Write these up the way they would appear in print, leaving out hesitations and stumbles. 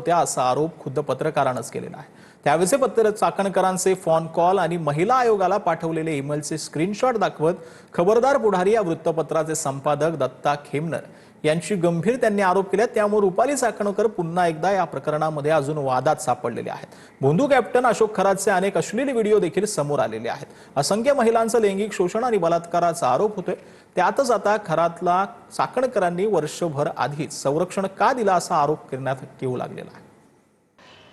होत्या असा आरोप खुद्द पत्रकारानंच केलेला आहे। त्यावेळेस पत्र चाकणकरांचे फोन कॉल आणि महिला आयोगाला पाठवलेले ईमेलचे स्क्रीनशॉट दाखवत खबरदार पुढारी या वृत्तपत्राचे संपादक दत्ता खेमनर यांची गंभीर त्यांनी आरोप केले। त्यामुळे रुपाली चाकणकर पुन्हा एकदा या प्रकरणामध्ये अजून वादात सापडलेले आहेत। भोंदू कॅप्टन अशोक खरातचे अनेक अश्लील व्हिडिओ देखील समोर आलेले आहेत। असंख्य महिलांचं लैंगिक शोषण आणि बलात्काराचा आरोप होतोय। त्यातच आता खरातला चाकणकरांनी वर्षभर आधीच संरक्षण का दिला असा आरोप करण्यात येऊ लागलेला आहे।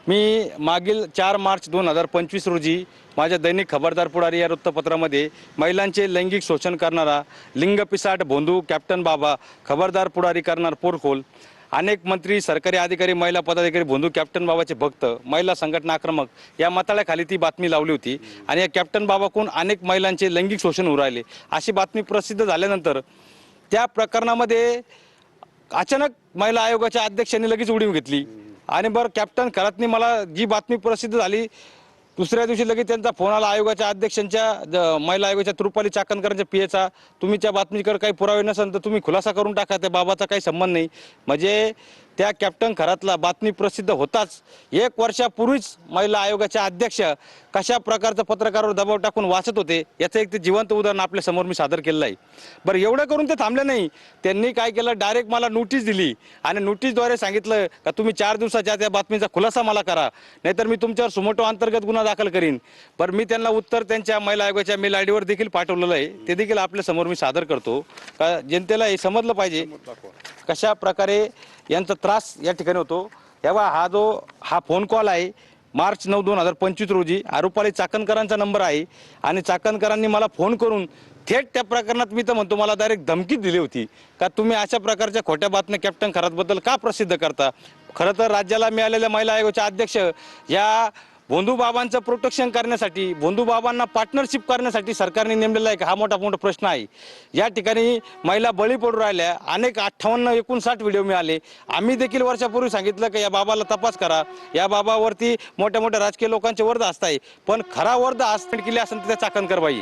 मी मागील 4 मार्च 2025 रोजी माझ्या दैनिक खबरदार पुढारी या वृत्तपत्रामध्ये महिलांचे लैंगिक शोषण करणारा लिंग पिसाट भोंदू कॅप्टन बाबा खबरदार पुढारी करणार पोरखोल अनेक मंत्री सरकारी अधिकारी महिला पदाधिकारी भोंदू कॅप्टन बाबाचे भक्त महिला संघटना आक्रमक या मताळ्याखाली ती बातमी लावली होती आणि या कॅप्टन बाबाकडून अनेक महिलांचे लैंगिक शोषण होऊ राहिले अशी बातमी प्रसिद्ध झाल्यानंतर त्या प्रकरणामध्ये अचानक महिला आयोगाच्या अध्यक्षांनी लगेच उडी घेतली आणि बरं कॅप्टन खरातनी मला जी बातमी प्रसिद्ध झाली दुसऱ्या दिवशी लगेच त्यांचा फोन आला आयोगाच्या अध्यक्षांच्या महिला आयोगाच्या रुपाली चाकणकरांच्या पीएचा तुम्ही त्या बातमीकडे काही पुरावे नसेल तर तुम्ही खुलासा करून टाका त्या बाबाचा काही संबंध नाही। म्हणजे त्या कॅप्टन खरातला बातमी प्रसिद्ध होताच 1 वर्षापूर्वीच महिला आयोगाच्या अध्यक्ष कशा प्रकारचं पत्रकारावर दबाव टाकून वाचत होते याचं एक ते जिवंत उदाहरण आपल्या समोर मी सादर केलेलं आहे। बरं एवढं करून ते थांबले नाही, त्यांनी काय केलं डायरेक्ट मला नोटीस दिली आणि नोटीसद्वारे सांगितलं का तुम्ही 4 दिवसाच्या त्या बातमीचा खुलासा मला करा नाहीतर मी तुमच्यावर सुमोटो अंतर्गत गुन्हा दाखल करीन। बरं मी त्यांना उत्तर त्यांच्या महिला आयोगाच्या मेल आयडीवर देखील पाठवलेलं आहे, ते देखील आपल्या समोर मी सादर करतो का जनतेला हे समजलं पाहिजे कशा प्रकारे यांचा त्रास या ठिकाणी होतो। तेव्हा हा फोन कॉल आहे मार्च 9, 2025 रोजी रुपाली चाकणकरांचा नंबर आहे आणि चाकणकरांनी मला फोन करून थेट त्या प्रकरणात मी तर म्हणतो मला डायरेक्ट धमकी दिली होती का तुम्ही अशा प्रकारच्या खोट्या बातम्या कॅप्टन खरातबद्दल का प्रसिद्ध करता। खरं तर राज्याला मिळालेल्या महिला आयोगाच्या अध्यक्ष या भोंदू बाबांचं प्रोटेक्शन करण्यासाठी भोंदू बाबांना पार्टनरशिप करण्यासाठी सरकारने नेमलेला एक हा मोठा प्रश्न आहे। या ठिकाणी महिला बळी पडू राहिल्या अनेक 58-59 व्हिडिओ मिळाले। आम्ही देखील वर्षापूर्वी सांगितलं की या बाबाला तपास करा, या बाबावरती मोठ्या मोठ्या राजकीय लोकांचे वर्ध असताय पण खरा वर्ध आसपेट केली असेल तर त्या चाकणकर बाई